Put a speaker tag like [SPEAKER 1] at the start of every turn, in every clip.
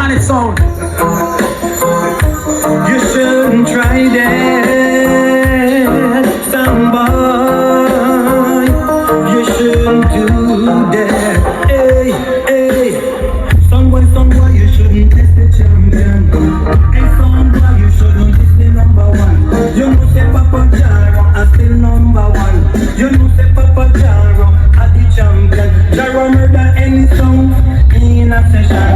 [SPEAKER 1] Garnet sound.
[SPEAKER 2] You shouldn't try that, somebody. You shouldn't do that. Hey, hey. Somewhere, you shouldn't test the champion. Hey, somewhere, you shouldn't test the number one. You know say Papa Jaro is still number one. You know say Papa Jaro is the champion. Jaro murder any song in a session.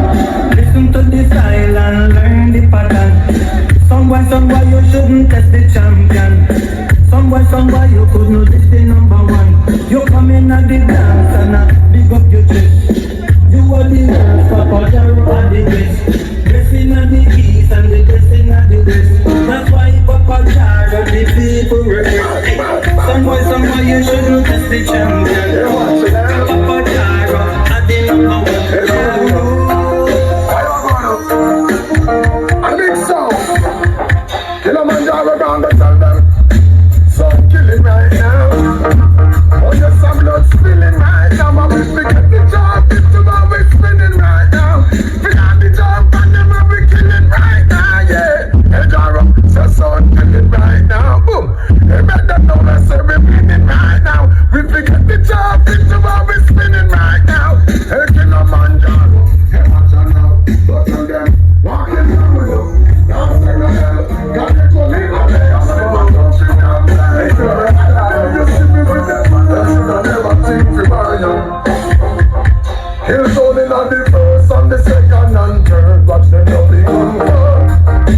[SPEAKER 2] Listen to the style and learn the pattern. Somewhere, you shouldn't test the champion. Somewhere, you could not test the number one. You come in at the dance and big up your chest. You are the one, Papa Jaro are the best. Blessing at the east and the blessing at the west. That's why Papa Jaro the people request. Somewhere, you shouldn't test the champion. Papa Jaro are the number one.
[SPEAKER 3] I think so. Killamanjaro gone to tell them. Some killing right now. Oh yes, some blood spilling right now. But we forget the job, it's about we spinning right now. Forget the job, and them we killing right now, yeah. Hey Jaro, so son killing right now. Boom. Hey make them know that say we winning right now. We forget the job, it's about we spinning right now. Hey Killamanjaro, hey watch out now. Watch out them, walking down with you. Now say no hell, got it to leave a day. I'm say my country down there. Hey girl, you see me with them man, I never think we buy you. Hills holding on the first and the second and third. Watch them no become cold,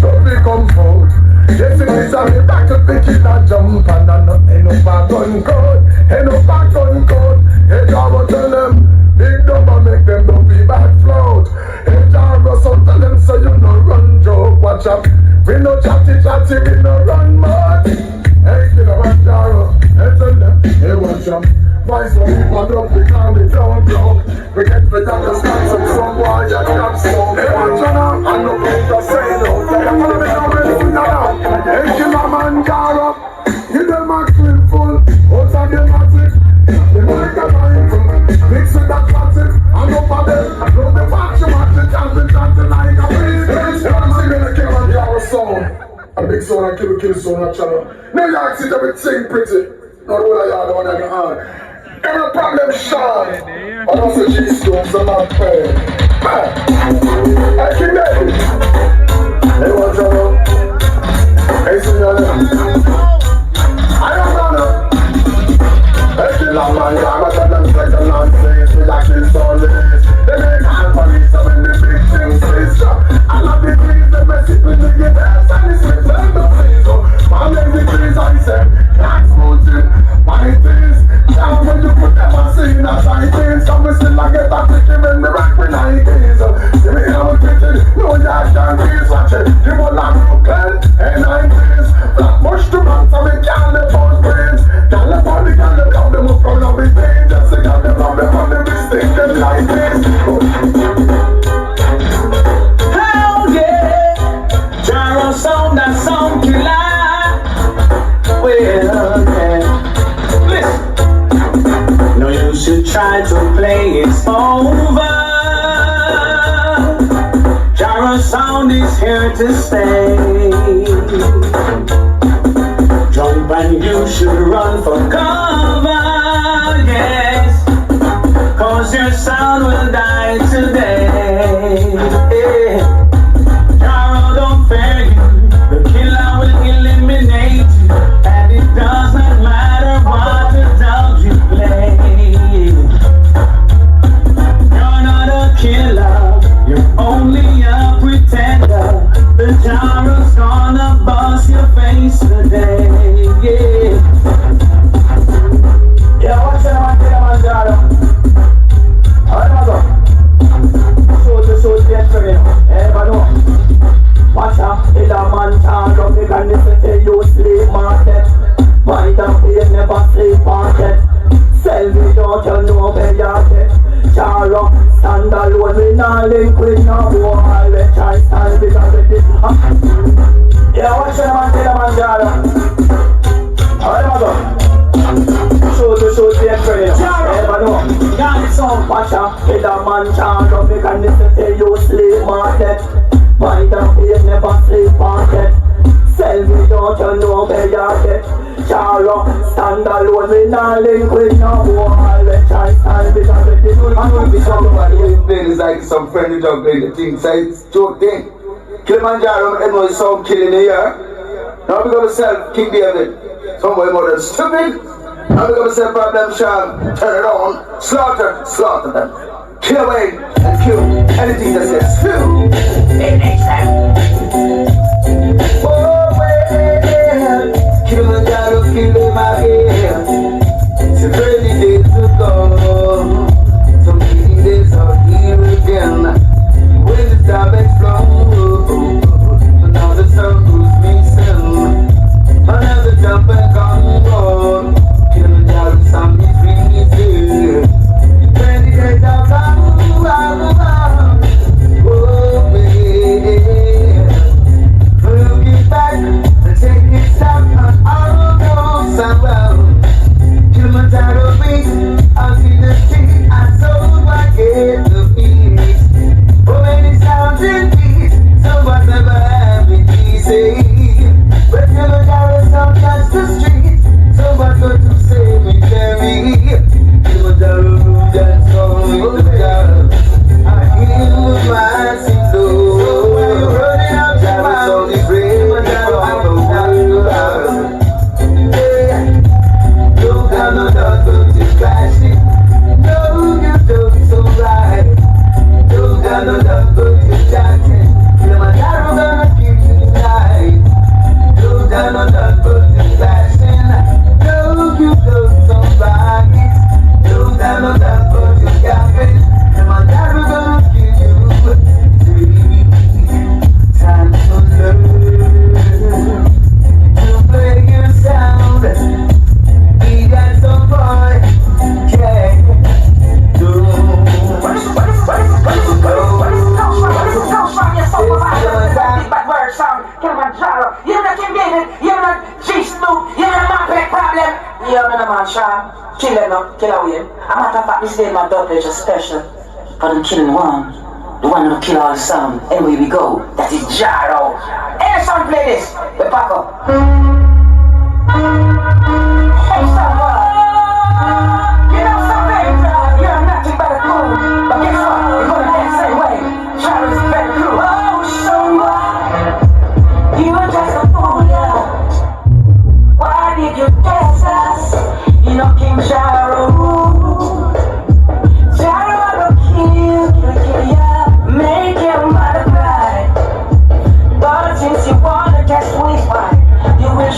[SPEAKER 3] no become cold. Yes, it is a miracle to kill a jump and ain't no back gun code, ain't no back gun code. Hey Jaro tell them, big number make them don't be back float. Hey Jaro so tell them so you no run joke. Watch out, we no chatty, we no run mud. Hey Killamanjaro, hey tell them, hey watch out. Why some people don't become the don't block? We get the doctor stance and some boy you can't stop. Hey watch out now, and no people say no. They are coming out with it now. Hey Killamanjaro, you them a clean full. Out of the massive, the mic a mindful. Mix with that massive, and up a bed. Throw the faction, watch it, chanting like a breeze. I'm singing a Killamanjaro song. A big song, a kill song, a channel. New York City, everything pretty. Not all of y'all the one that can hand. Every problem shine. I don't say G-stones, I'm not paying. Hey, keep it. Hey, what's up? Hey, senora. I don't know. Hey, Killamanjaro, tell them take the nonsense. We like this all this. They make hand police up in the big things. I love the trees, the messy people, the gas, and the sweet, and the freeze. I'm in the trees, I said, that's mountain. My things, down when you put them on scene, that's I things. Some we still like get that tricky when we rock with Nikes. Give me how pretty, no yash can please watch it. Give all that Brooklyn, and Nikes. Black mush to run, so we can't live on brains. Can't live on the can't live on them up from the big thing. Just to get them on them mistake, them like this.
[SPEAKER 1] Hell yeah, Jaro sound, that sound killer. Well, yeah. Listen. No, you should try to play it over. Jaro sound is here to stay. Jump and you should run for cover, yes. Cause your sound will die today. Jaro don't fear you, the killer will eliminate you. And it doesn't matter what adult you play. You're not a killer, you're only a pretender. The Jaro's gonna bust your face today. Yeah, what's that one, Killamanjaro? Alright, go. Shoot, get ready. Everybody know. Watch out, Killamanjaro, they can listen to you sleep market. Mind and play, never sleep market. Sell me don't you know where you're at. Jaro, stand alone, we not link with no boy. Let's try stand because of this. Yeah, watch that man, Killamanjaro. Alright, go. Shoot, get ready. Everybody know. Got some watch out, Killamanjaro. Killamanjaro, make a listen to you sleep market. Mind and faith never sleep market. Sell me don't you know me you get. Charo, stand alone, me nah link with no wall. When I stand because we didn't know we
[SPEAKER 3] Somebody who playing is like some friendly juggling the thing, so it's joke thing. Killamanjaro, everyone is some killing here. Now we gonna sell King David. Somebody more than stupid. Now we gonna sell Problem Sham. Turn it on. Slaughter them. Kill away and kill anything that says kill. Oh well, Killamanjaro, kill my head. It's a crazy day to go. Some killing days are here again. When the time explodes, now the circle's missing. Another jump and come Killamanjaro, some is freezing. 20 days of oh baby, we'll get back and take it stop and all goes around. Killamanjaro beat, I'll see the street, I so I get the peace. Oh many sounds in peace, so I never have it easy. But Killamanjaro sound touch the street, so I got to say me carry. Killamanjaro rule that's all with the job. I heal my single. So when you're running out your mouth, it's only brave, I know how you love. Yeah, don't got no doubt but it's classic. No, you don't so right. Don't got no doubt but it's dancing. Killamanjaro gonna give you life. Don't got no doubt but it's flashing. No, you don't so right. Don't got no doubt but it's gapping. Killamanjaro gonna give you time to learn to play your sound. Be that some boy, yeah.
[SPEAKER 4] Killamanjaro, you're not King David, you're not G-Snoop, you're not my big problem. You're not man, Sean. Kill them now, kill away. A matter of fact, this day my daughter is special. For them killing one, the one who kill all the sound. Anyway we go, that is Jaro. Any song play this, we pack up. Hey someone, you know something, you're nothing but a fool. But guess what, you're gonna dance the same way. Jaro is a better crew. Oh someone, you are just a fool, yeah. Why did you test us? You know King Jaro. Jaro will kill ya, make your mother cry. But since you wanna test with mine, you will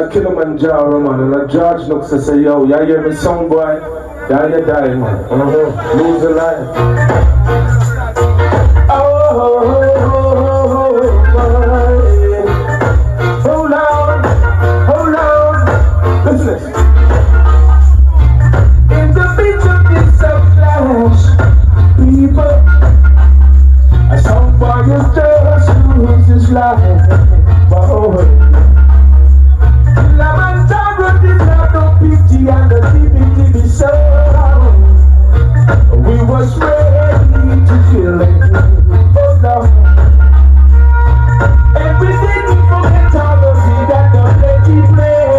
[SPEAKER 3] Killamanjaro, man, and a George looks and say, yo, you hear me song, boy? Yeah, you die, man. Lose a life. Hold on. Listen. In the midst of this flash, people, a song boy is just lose his life. Killamanjaro did not know pity and the TBTB sound. We was ready to feel it. Oh no. Everything we forget all of it that the lady play.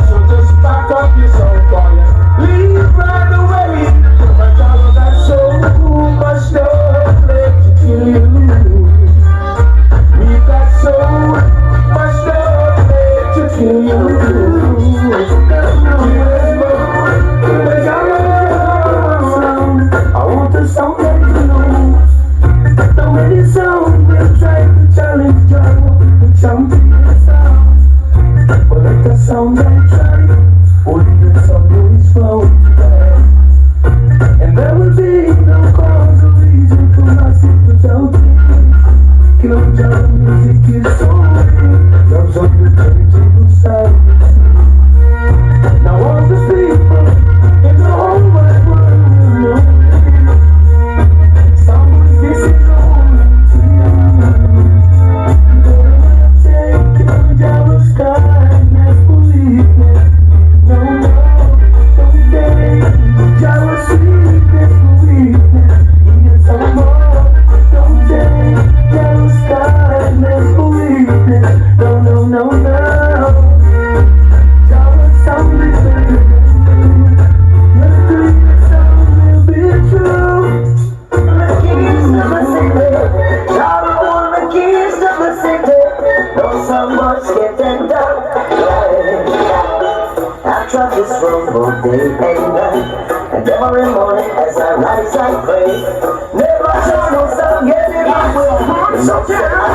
[SPEAKER 3] So just back up your soul, boy. Leave right away. Killamanjaro got so much love left to kill you. We got so much love to kill you. I want the song that you know. So many songs will try to challenge you with something sound. But like the sound I try, only the song is found today. And there will be no cause or reason for us without it. Killamanjaro music is so real. Love's on the table side. Now all the people in the whole wide world will know. Someone this is only to you. Take Killamanjaro sky and believe. No, don't take Jaro sweetness for weakness. Even some more. Don't take Jaro sky and believe. No. Jaro sound is better. Your dream sound will be true.
[SPEAKER 4] The keys to the city. Jaro want the keys to the city. Know so much getting done. I travel this road both day and night. And every morning as I rise I pray. Never show no sun getting my way. No Jaro,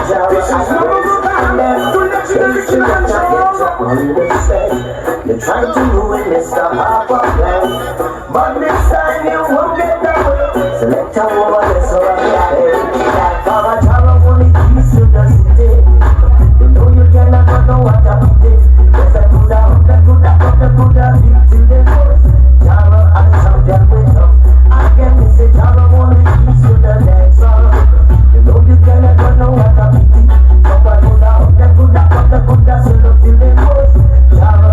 [SPEAKER 4] you're trying to ruin Mr. Harper plan. But this time you won't get that way. Select a woman that's all right. That Killamanjaro only keys to the city. You know you cannot know what I'm doing. Yes, I coulda beat to the voice. Jaro and champion with them. I can miss it. Jaro only keys to the next song. You know you cannot know what I'm doing. Coulda, so look to the voice. Jaro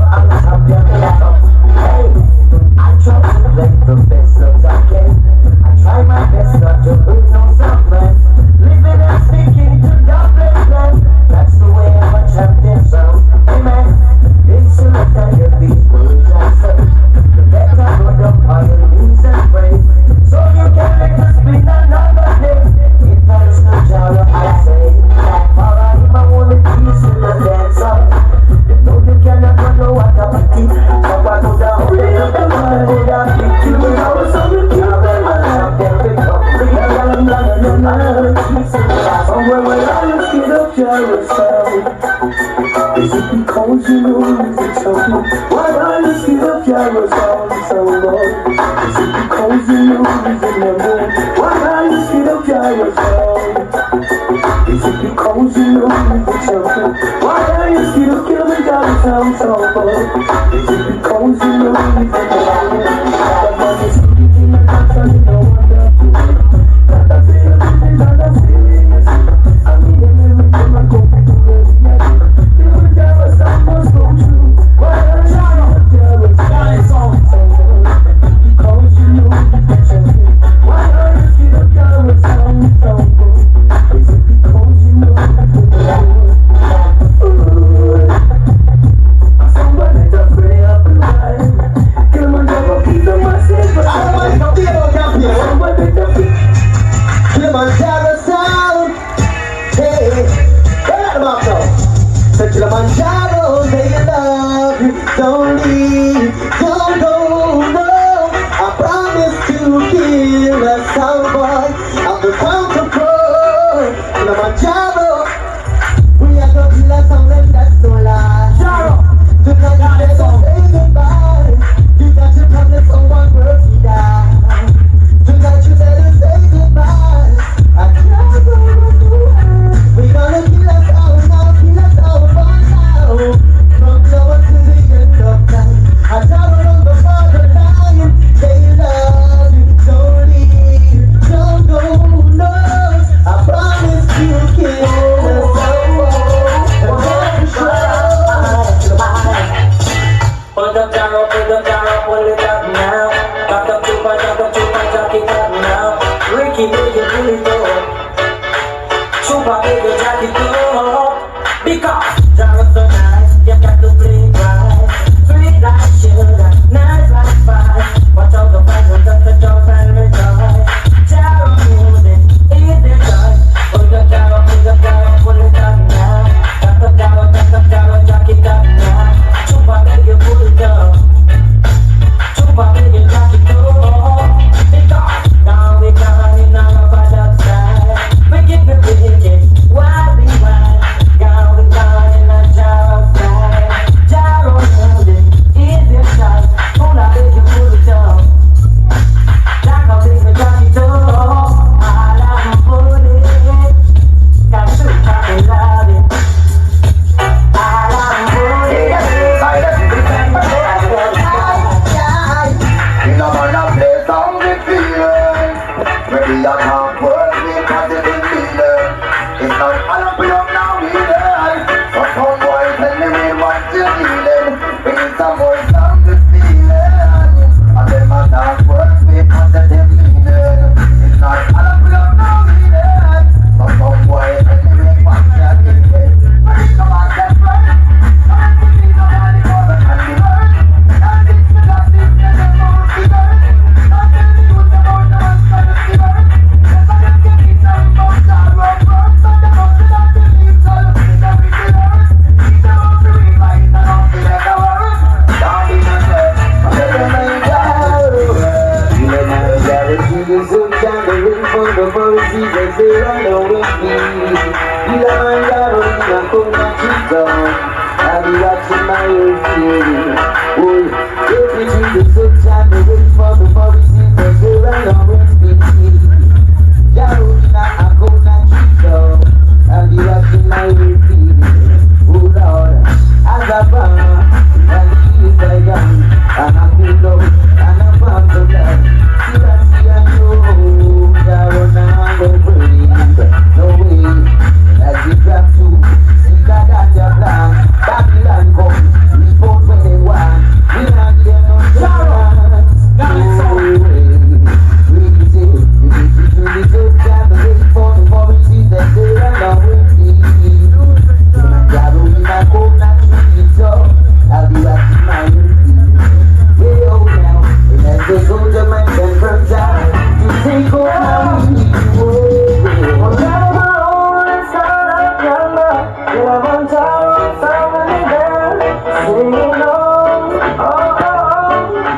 [SPEAKER 1] Kilimanjaro? Is it because you know the trouble? Why are you Kilimanjaro sound so low? Is it because you know the number? Why are you Kilimanjaro sound? Is it because you know the trouble? Why are you Kilimanjaro sound so low? Is it because you know the number? That man is speaking and I'm telling no wonder. That I feel it, that I feel it. I mean, everything I go through.
[SPEAKER 4] Killamanjaro sound, hey, where are the marks now? So Killamanjaro, they love you, don't leave, don't go, no. I promise to kill a sound boy of the counter pro. Killamanjaro, we are gonna kill a sound and that's no lie. Tonight you better say goodbye. You got to promise someone where to die. Tonight you better say goodbye. I can't go away. We gonna kill us all now, kill us all for now. From now until the end of time. I travel on the borderline. They love you, don't leave, don't go, no. I promise you kill us all.
[SPEAKER 5] Pull the gyro, pull it up now. Got the chupa, jack it up now. Ricky, baby, pull it up. Chupa, baby, jack it up. Because gyro so nice, you got to play it right. Sweet like sugar, nice like spice. Watch out the fire, just the jump and rejoice. Gyro music, easy choice. Pull the gyro, pull it up now. Got the gyro, jack it up now. Chupa, baby, pull it up. Chupa, baby, jack it up. Because now we gone in our bad side. We keep it wicked, wild and wild. Now we gone in a gyro style. Gyro music, easy shot. Pull up, baby, pull it up. Jack up, baby, jack it up. All I'm pulling it. Got to fucking love it. All I'm pulling it.
[SPEAKER 3] You know man, I play song with feeling. Maybe I can't work because it is feeling. It's not all up now we learn. So some boy tell me what you're feeling. Bring some more song with feeling. And then my dance works because it is feeling. It's not all up now we learn. So some boy tell me what you're feeling. Bring some more song with feeling. And then nobody more than can be heard. And it's the last thing that they won't be heard. Not tell me who's about the ones that is the word. Yes, I don't get it now, but I won't work. So they must be not the least, so you see them with the words. Need them all to rewrite and all to make a word. Don't be the first,
[SPEAKER 4] Killamanjaro, she is so gathering for the policies that they run away with me. Killamanjaro, in a corner down, I'll be watching my feeling. Oh, every tree is so gathering for the policies that they run away with me. Jaro, in a corner down, I'll be watching my feeling. Oh Lord, as a farmer, and he is a young, and a cool dog, and a farm to love. See, I know, Jaro, now I'm going to no way, as you grab to, see that at your plan, Babylon come, we vote when they want, we not give no chance, no way, we say, we so gathering for the policies that they run away with me. Jaro, in a corner, I'll be watching my feet. Way out now, and as they go to my bed from Jaro, to take over me.
[SPEAKER 5] Well, now my own inside of yonder, Killamanjaro, family band, singing on, oh, oh, oh,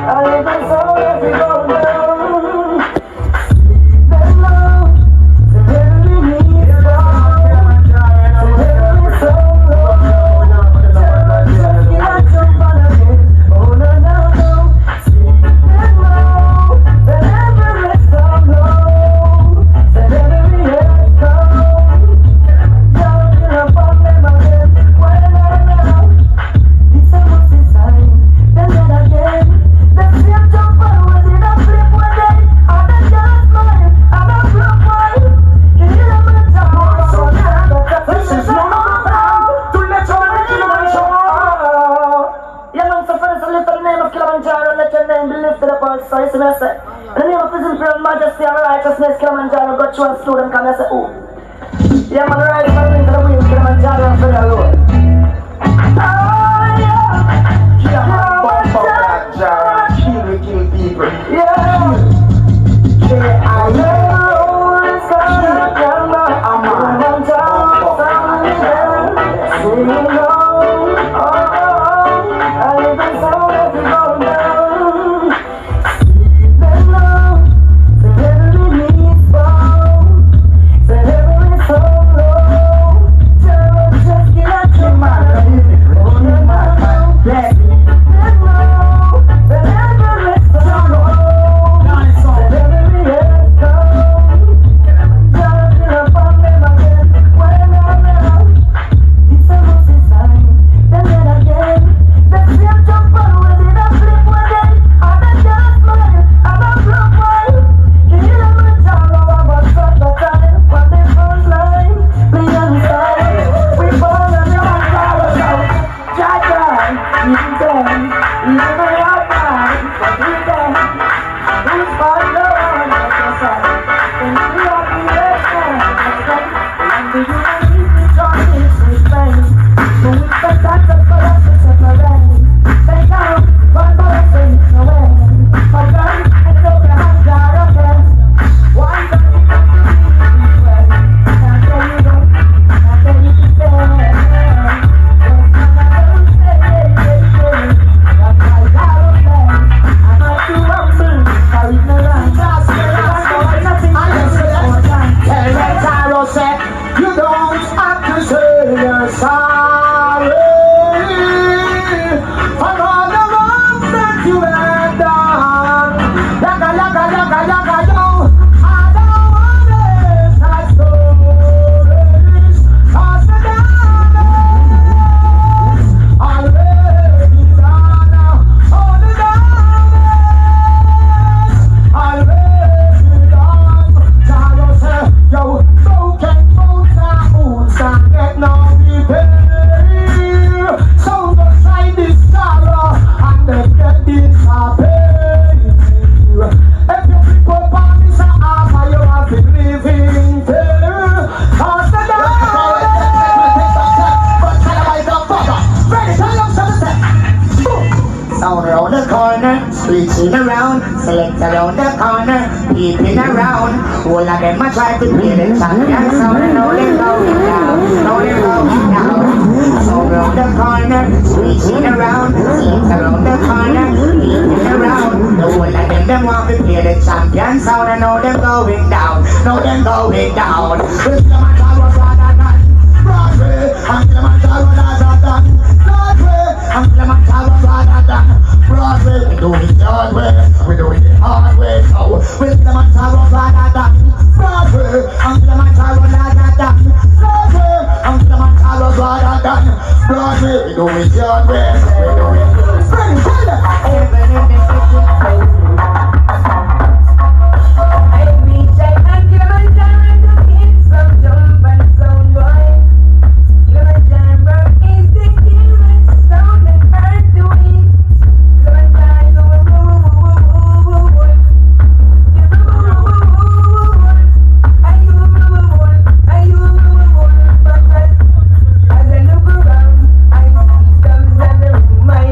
[SPEAKER 5] I hear the sound every go down. Let love, to heavenly need it all, to heavenly
[SPEAKER 4] actual student come and say, oh. Yeah, man, right, man, into the wheel, Killamanjaro and Federal Road. Oh, yeah.
[SPEAKER 1] Yeah, man, bump up that jar and kill people.
[SPEAKER 4] Yeah.
[SPEAKER 6] Switching around, select around the corner, peeping around. All of them a try to play the champion sound, and now they're going down, now they're going down. So round the corner, switching around, select around the corner, peeping around. The whole of them want to play the champion sound, and now they're going down, now they're going down. With Killamanjaro rather than Broadway, and Killamanjaro rather than Broadway, and Killamanjaro rather than Broadway. We do it the hard way, we do it the hard way. So with Killamanjaro rather than Broadway, and Killamanjaro rather than Broadway, and Killamanjaro rather than Broadway. We do it the hard way, we do it. Bring it, tell them.
[SPEAKER 4] My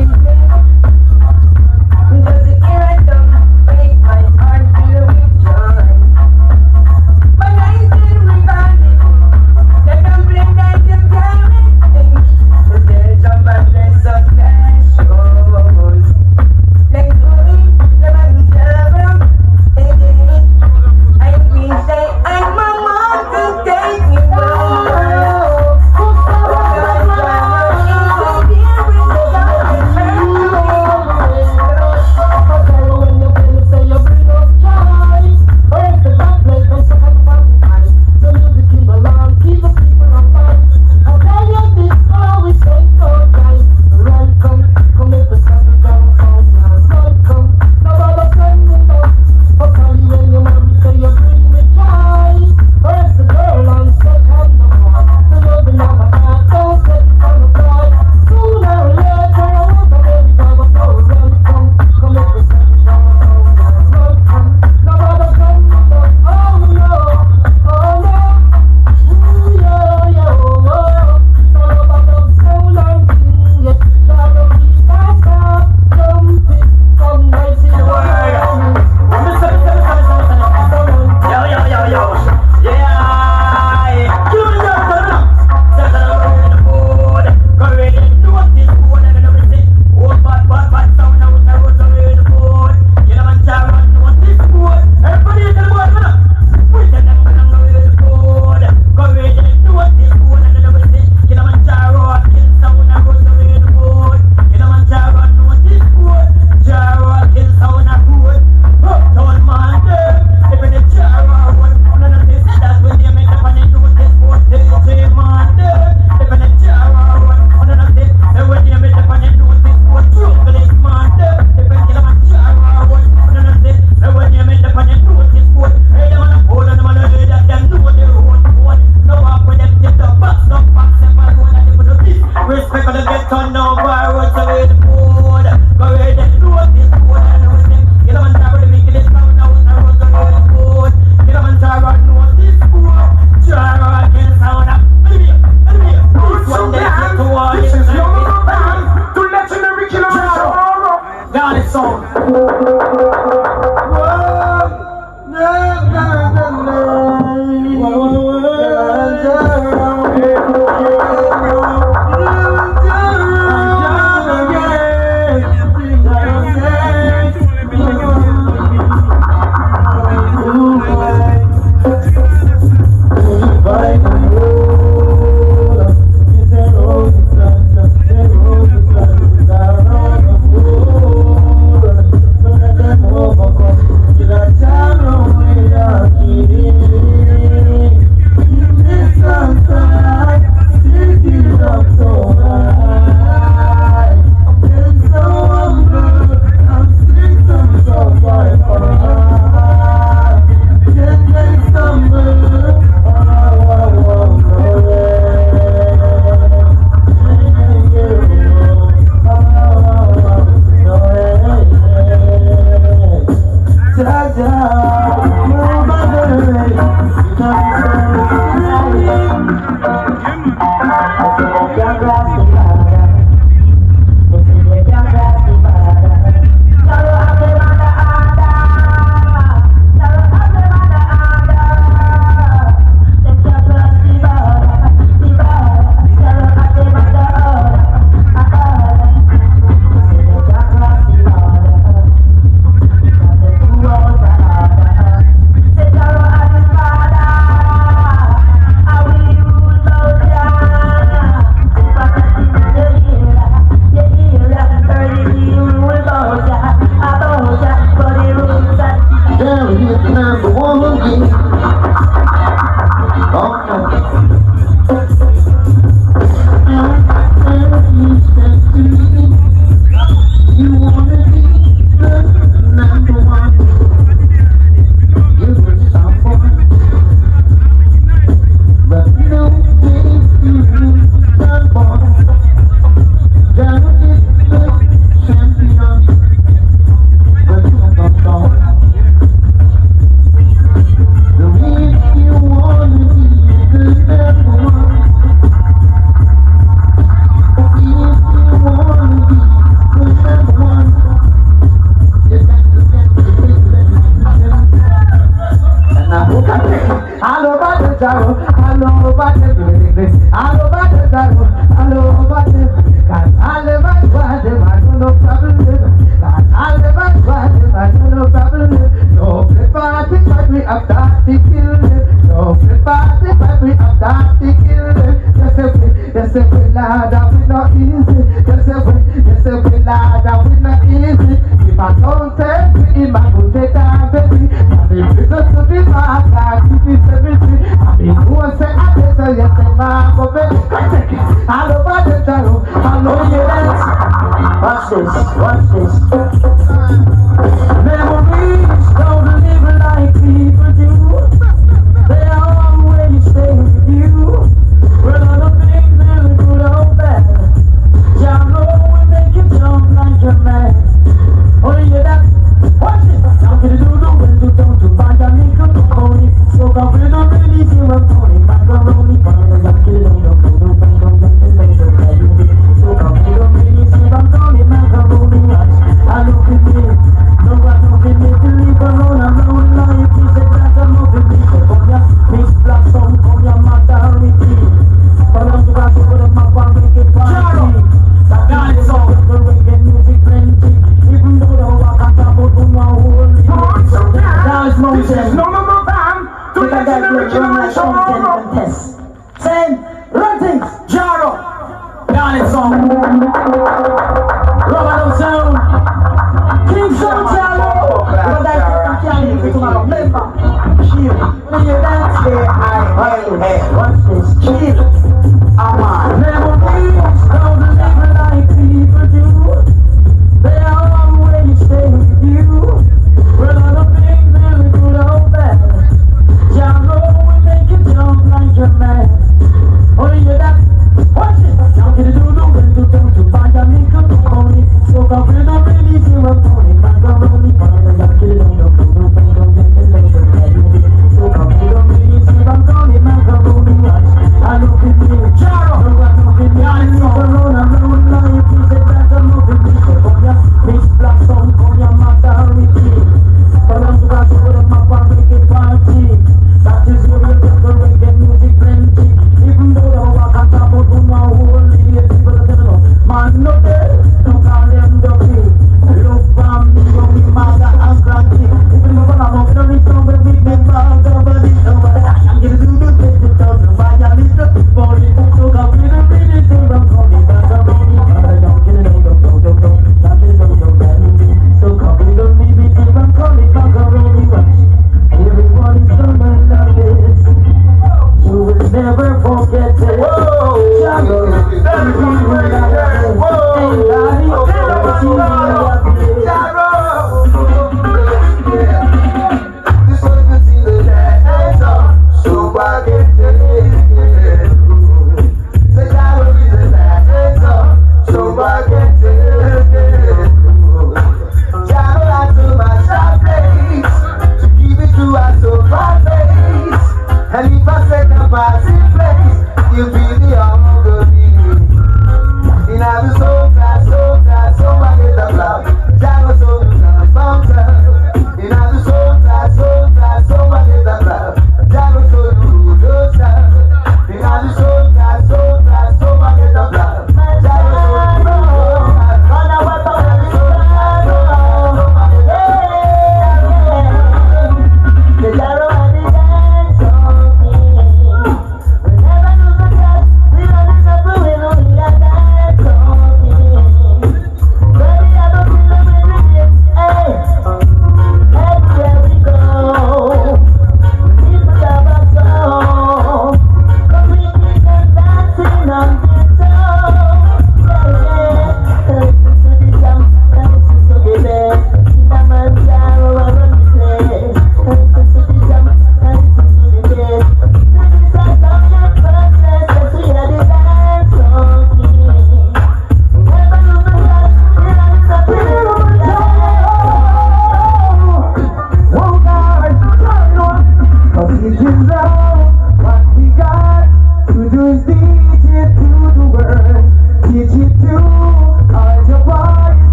[SPEAKER 1] respect for the get turned over. What's the way the food? Go ahead and do this food. And know them. Killamanjaro, the making it sound now. What's the way the food? Killamanjaro, know this food. Jaro, I can sound up. This one they get to all this.
[SPEAKER 3] This is your band to legendary Killamanjaro.
[SPEAKER 1] Got it song.
[SPEAKER 4] Watch this. Memories don't live like people do. They always stay with you. Well, all the things that are good or bad, y'all know we make you jump like a man. Oh, you hear that? Watch it. Now get it do the way you don't do. Find a nickel to pony. So come with the really zero pony. Macaroni, find a nickel to pony. So come with the really zero pony. Macaroni, I look at me. No, I don't get me to leave alone. I'm alone. Like you said that I'm moving me. So come ya, mix black song, come ya, maternity. But I'm going to put them up on reggae party. That is all. The reggae music plenty. Even though the walk and talk about my whole now it's motion.
[SPEAKER 3] No more band to
[SPEAKER 4] Look at that
[SPEAKER 3] legendary
[SPEAKER 4] great run like content
[SPEAKER 3] Killamanjaro.
[SPEAKER 4] contest. Same, run things, Jaro. Got it song. Robert Sound. King Sound Jaro. Look at that Cali to my member. Chill. When you dance there, hey, what's this? Chill. I'm on. Memories don't live like people do. They always stay with you. Well, all the things that are good or bad, y'all know we make you jump like a man. Oh, you hear that? Watch it. Now get it do the way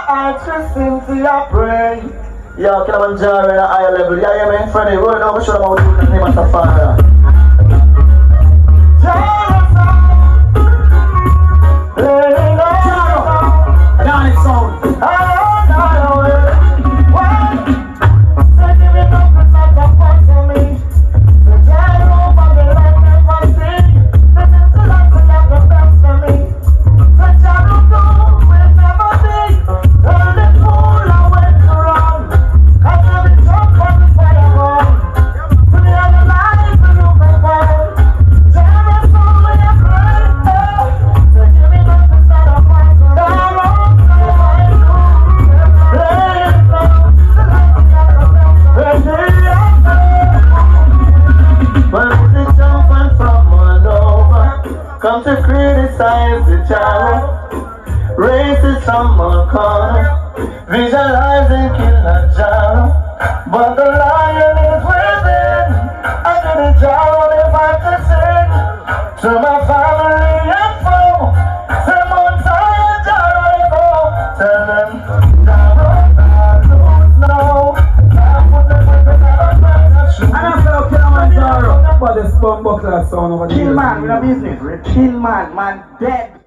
[SPEAKER 3] heart to sing to your praise.
[SPEAKER 1] Yo, Killamanjaro in a higher level. Yeah, yeah, man. Friday, roll it over, show them how we do the name of the Father. Down its sound. Come to criticize the child, racism on corner, visualizing Killamanjaro, but the lion is within. I do the job if I to sing to my family and foe. Say Mount Zion, Jericho, tell them Jaro, no.
[SPEAKER 7] And I feel Killamanjaro, but this bumbuckler sound over the
[SPEAKER 3] Kill man with a business, kill man, man dead.